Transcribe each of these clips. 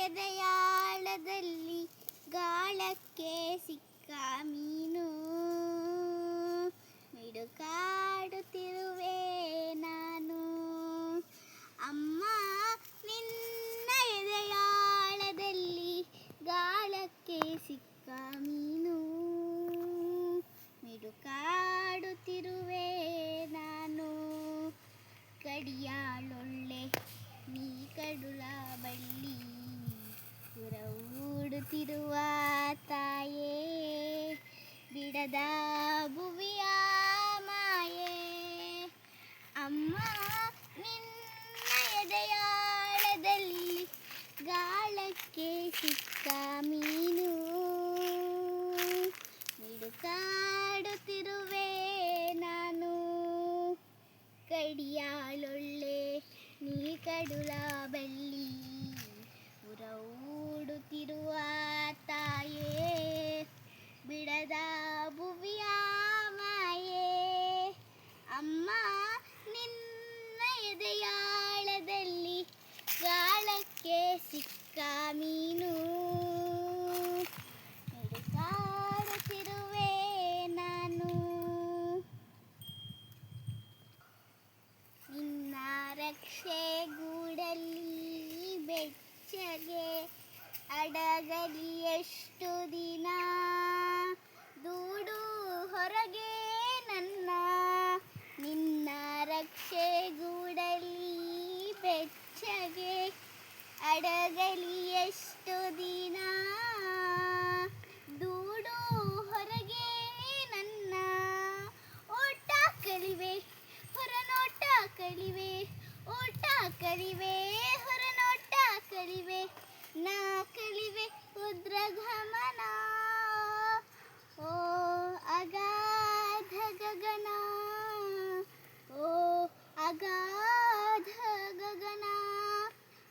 ಎದೆಯಾಳದಲ್ಲಿ ಗಾಳಕ್ಕೆ ಸಿಕ್ಕ ಮೀನು ಮಿಡುಕಾಡುತ್ತಿರುವೆ ನಾನು. ಅಮ್ಮ ನಿನ್ನ ಎದೆಯಾಳದಲ್ಲಿ ಗಾಳಕ್ಕೆ ಸಿಕ್ಕ ಮೀನು ಮಿಡುಕಾಡುತ್ತಿರುವೆ ನಾನು. ಕಡಿಯಾಳೊಳ್ಳೆ ನೀ ಕಡುಳ ಬಳ್ಳಿ ಉರವೂಡುತ್ತಿರುವ ತಾಯೇ ಬಿಡದ ಭುವಿಯ ಮಾಯೆ. ಅಮ್ಮ ನಿನ್ನ ಎದೆಯಾಳದಲ್ಲಿ ಗಾಳಕ್ಕೆ ಸಿಕ್ಕ ಮೀನು ಮಿಡುಕಾಡುತ್ತಿರುವೆ ನಾನು. ಕಡಿಯಾಳೊಳ್ಳೆ ನೀ ಕಡುಳ ಬಳ್ಳಿ ಉರವೂಡುತ್ತಿರುವ ತಾಯೇ ಬಿಡದ ಭುವಿಯ ಮಾಯೆ. ಅಮ್ಮ ನಿನ್ನ ಎದೆಯಾಳದಲ್ಲಿ ಗಾಳಕ್ಕೆ ಸಿಕ್ಕ ಮೀನು ಮಿಡುಕಾಡುತ್ತಿರುವೆ ನಾನು. ನಿನ್ನ ರಕ್ಷೆ ಗೂಡಲ್ಲಿ ಬೆಚ್ಚಗೆ ಅಡಗಲಿ ಎಷ್ಟು ದಿನ ದೂಡು ಹೊರಗೆ ನನ್ನ. ನಿನ್ನ ರಕ್ಷೆ ಗೂಡಲ್ಲಿ ಬೆಚ್ಚಗೆ ಅಡಗಲಿ ಎಷ್ಟು ದಿನ ದೂಡು ಹೊರಗೆ ನನ್ನ. ಓಟ ಕಲಿವೆ ಹೊರನೋಟ ಕಲಿವೆ ಓಟ ಕಲಿವೆ ಹೊರನೋಟ ಕಲಿವೆ ನಾ ಕಲಿವೆ ಉದ್ರ ಗಮನ. ಓ ಅಗಾಧ ಗಗನ ಓ ಅಗಾಧ ಗಗನ.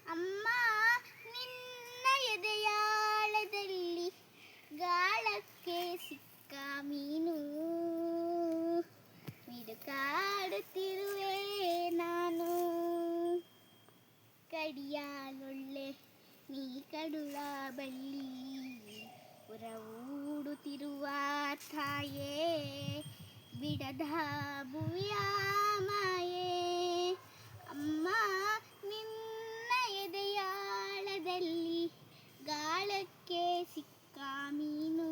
ಅಮ್ಮ ನಿನ್ನ ಎದೆಯಾಳದಲ್ಲಿ ಗಾಳಕ್ಕೆ ಸಿಕ್ಕ ಮೀನು ಮಿಡುಕಾಡುತ್ತಿರುವೆ ನಾನು. ಕಡಿಯಾಳೊಳ್ಳೆ ನೀ ಕಡುಳ ಬಳ್ಳಿ ಉರವೂಡುತ್ತಿರುವ ತಾಯೇ ಬಿಡದ ಭುವಿಯ ಮಾಯೆ. ಅಮ್ಮ ನಿನ್ನ ಎದೆಯಾಳದಲ್ಲಿ ಗಾಳಕ್ಕೆ ಸಿಕ್ಕ ಮೀನು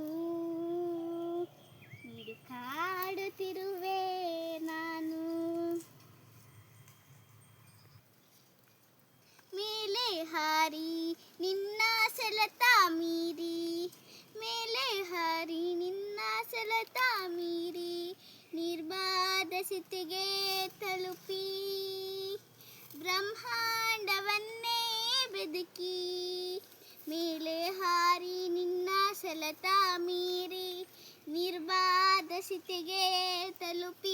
ಮಿಡುಕಾಡುತ್ತಿರುವೆ ನಾನು. ಮೇಲೆ ಹಾರಿ ನಿನ್ನ ಸೆಳೆತ ಮೀರಿ ಮೇಲೆ ಹಾರಿ ನಿನ್ನ ಸೆಳೆತ ಮೀರಿ ನಿರ್ಬಾಧ ಸ್ಥಿತಿಗೆ ತಲುಪಿ ಬ್ರಹ್ಮಾಂಡವನ್ನೇ ಬೆದಕಿ. ಮೇಲೆ ಹಾರಿ ನಿನ್ನ ಸೆಳೆತ ಮೀರಿ ನಿರ್ಬಾಧ ಸ್ಥಿತಿಗೆ ತಲುಪಿ